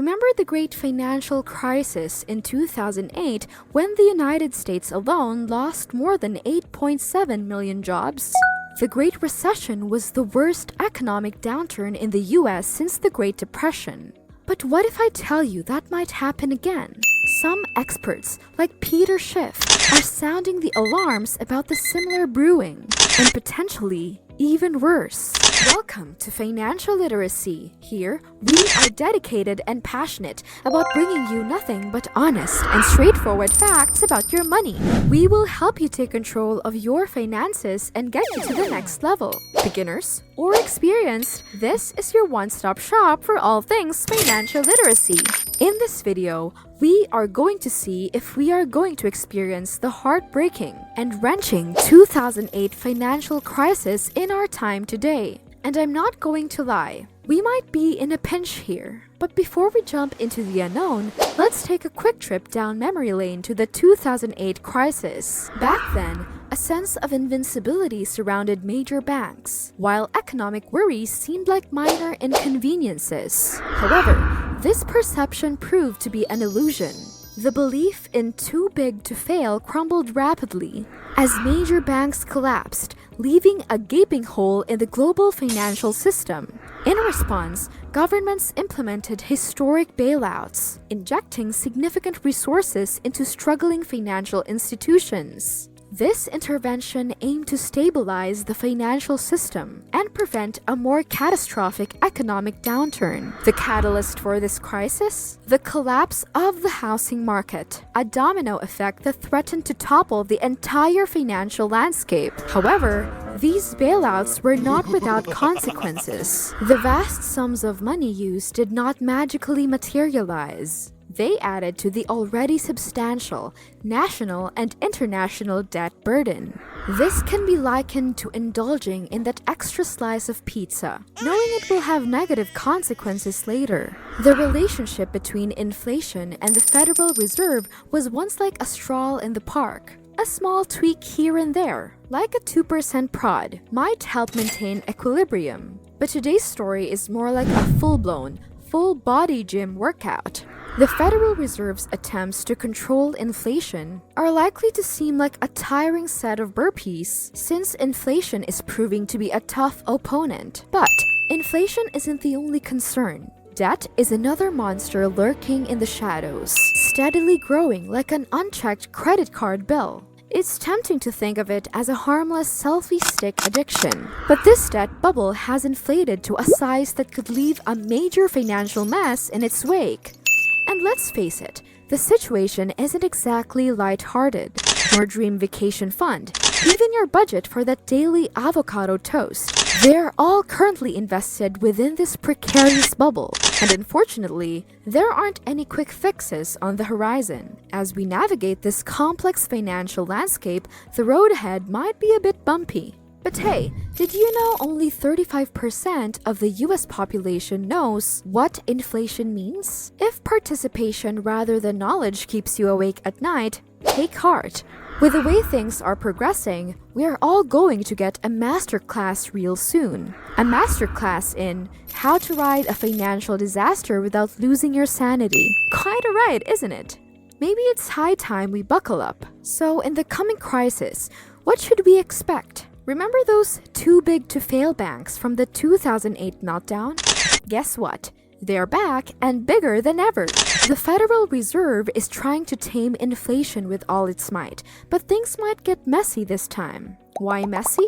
Remember the great financial crisis in 2008 when the United States alone lost more than 8.7 million jobs? The Great Recession was the worst economic downturn in the US since the Great Depression. But what if I tell you that might happen again? Some experts, like Peter Schiff, are sounding the alarms about the similar brewing, and potentially even worse. Welcome to Financial Literacy. Here, we are dedicated and passionate about bringing you nothing but honest and straightforward facts about your money. We will help you take control of your finances and get you to the next level. Beginners or experienced, this is your one-stop shop for all things financial literacy. In this video, we are going to see if we are going to experience the heartbreaking and wrenching 2008 financial crisis in our time today. And I'm not going to lie, we might be in a pinch here. But before we jump into the unknown, let's take a quick trip down memory lane to the 2008 crisis. Back then, a sense of invincibility surrounded major banks, while economic worries seemed like minor inconveniences. However, this perception proved to be an illusion. The belief in too big to fail crumbled rapidly as major banks collapsed, leaving a gaping hole in the global financial system. In response, governments implemented historic bailouts, injecting significant resources into struggling financial institutions. This intervention aimed to stabilize the financial system and prevent a more catastrophic economic downturn. The catalyst for this crisis? The collapse of the housing market, a domino effect that threatened to topple the entire financial landscape. However, these bailouts were not without consequences. The vast sums of money used did not magically materialize. They added to the already substantial national and international debt burden. This can be likened to indulging in that extra slice of pizza, knowing it will have negative consequences later. The relationship between inflation and the Federal Reserve was once like a stroll in the park. A small tweak here and there, like a 2% prod, might help maintain equilibrium. But today's story is more like a full-blown, full-body gym workout. The Federal Reserve's attempts to control inflation are likely to seem like a tiring set of burpees, since inflation is proving to be a tough opponent. But inflation isn't the only concern. Debt is another monster lurking in the shadows, steadily growing like an unchecked credit card bill. It's tempting to think of it as a harmless selfie stick addiction, but this debt bubble has inflated to a size that could leave a major financial mess in its wake. And let's face it, the situation isn't exactly lighthearted. Your dream vacation fund, even your budget for that daily avocado toast, they're all currently invested within this precarious bubble. And unfortunately, there aren't any quick fixes on the horizon. As we navigate this complex financial landscape, the road ahead might be a bit bumpy. But hey, did you know only 35% of the US population knows what inflation means? If participation rather than knowledge keeps you awake at night, take heart. With the way things are progressing, we are all going to get a masterclass real soon. A masterclass in how to ride a financial disaster without losing your sanity. Quite a ride, isn't it? Maybe it's high time we buckle up. So in the coming crisis, what should we expect? Remember those too big to fail banks from the 2008 meltdown? Guess what? They're back and bigger than ever. The Federal Reserve is trying to tame inflation with all its might, but things might get messy this time. Why messy?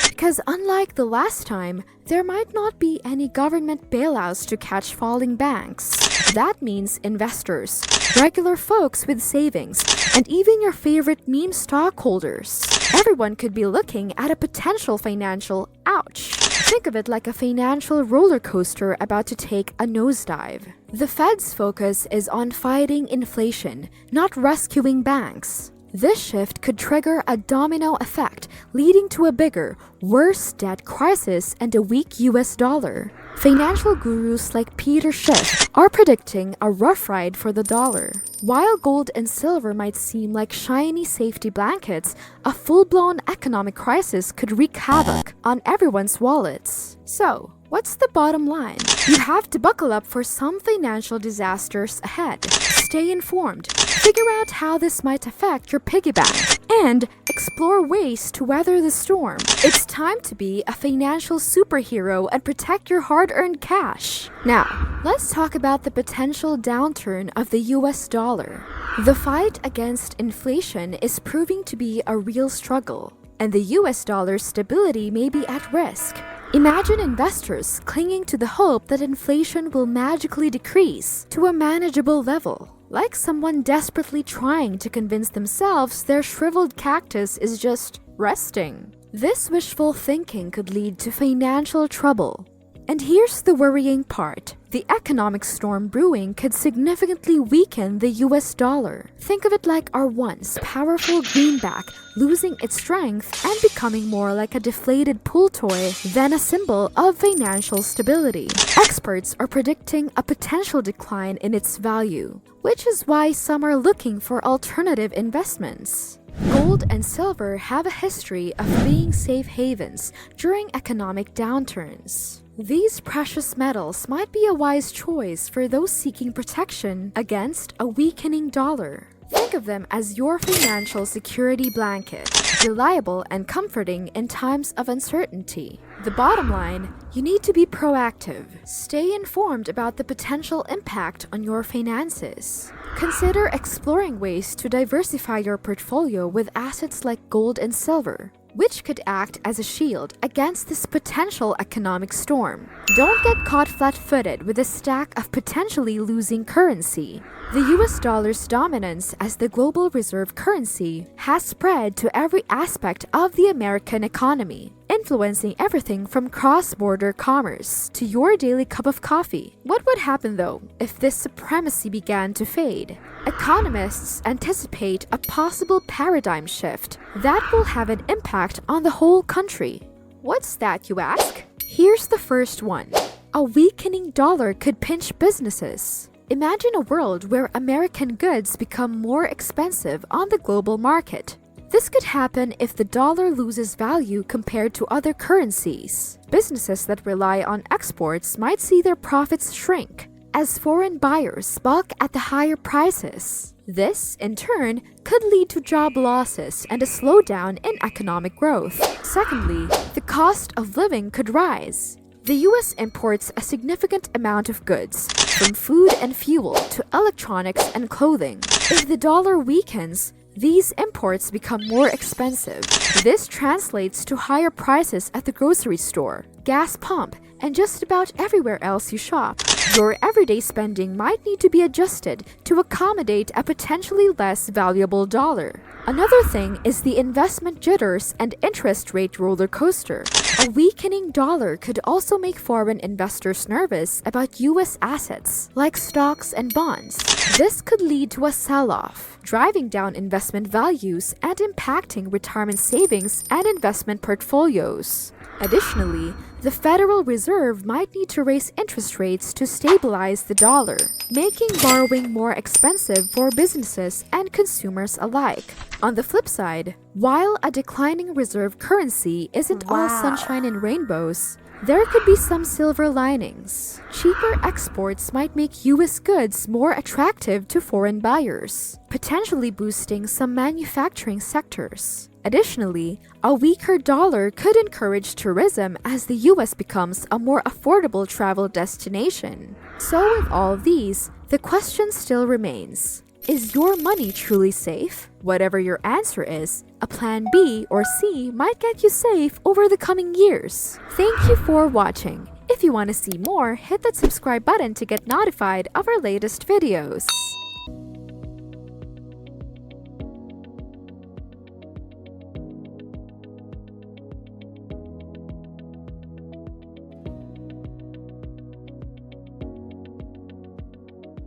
Because unlike the last time, there might not be any government bailouts to catch falling banks. That means investors, regular folks with savings, and even your favorite meme stockholders. Everyone could be looking at a potential financial ouch. Think of it like a financial roller coaster about to take a nosedive. The Fed's focus is on fighting inflation, not rescuing banks. This shift could trigger a domino effect, leading to a bigger, worse debt crisis and a weak US dollar. Financial gurus like Peter Schiff are predicting a rough ride for the dollar. While gold and silver might seem like shiny safety blankets, a full-blown economic crisis could wreak havoc on everyone's wallets. So, What's the bottom line? You have to buckle up for some financial disasters ahead. Stay informed, figure out how this might affect your piggy bank, and explore ways to weather the storm. It's time to be a financial superhero and protect your hard-earned cash. Now, let's talk about the potential downturn of the US dollar. The fight against inflation is proving to be a real struggle, and the US dollar's stability may be at risk. Imagine investors clinging to the hope that inflation will magically decrease to a manageable level, like someone desperately trying to convince themselves their shriveled cactus is just resting. This wishful thinking could lead to financial trouble. And here's the worrying part. The economic storm brewing could significantly weaken the US dollar. Think of it like our once powerful greenback losing its strength and becoming more like a deflated pool toy than a symbol of financial stability. Experts are predicting a potential decline in its value, which is why some are looking for alternative investments. Gold and silver have a history of being safe havens during economic downturns. These precious metals might be a wise choice for those seeking protection against a weakening dollar. Think of them as your financial security blanket, reliable and comforting in times of uncertainty. The bottom line, you need to be proactive. Stay informed about the potential impact on your finances. Consider exploring ways to diversify your portfolio with assets like gold and silver, which could act as a shield against this potential economic storm. Don't get caught flat-footed with a stack of potentially losing currency. The US dollar's dominance as the global reserve currency has spread to every aspect of the American economy, influencing everything from cross-border commerce to your daily cup of coffee. What would happen, though, if this supremacy began to fade? Economists anticipate a possible paradigm shift that will have an impact on the whole country. What's that, you ask? Here's the first one. A weakening dollar could pinch businesses. Imagine a world where American goods become more expensive on the global market. This could happen if the dollar loses value compared to other currencies. Businesses that rely on exports might see their profits shrink as foreign buyers balk at the higher prices. This, in turn, could lead to job losses and a slowdown in economic growth. Secondly, the cost of living could rise. The US imports a significant amount of goods, from food and fuel to electronics and clothing. If the dollar weakens, these imports become more expensive. This translates to higher prices at the grocery store, gas pump, and just about everywhere else you shop. Your everyday spending might need to be adjusted to accommodate a potentially less valuable dollar. Another thing is the investment jitters and interest rate roller coaster. A weakening dollar could also make foreign investors nervous about US assets, like stocks and bonds. This could lead to a sell-off, driving down investment values and impacting retirement savings and investment portfolios. Additionally, the Federal Reserve might need to raise interest rates to stabilize the dollar, making borrowing more expensive for businesses and consumers alike. On the flip side, while a declining reserve currency isn't all sunshine and rainbows, there could be some silver linings. Cheaper exports might make US goods more attractive to foreign buyers, potentially boosting some manufacturing sectors. Additionally, a weaker dollar could encourage tourism as the US becomes a more affordable travel destination. So with all of these, the question still remains. Is your money truly safe? Whatever your answer is, a plan B or C might get you safe over the coming years. Thank you for watching. If you want to see more, hit that subscribe button to get notified of our latest videos.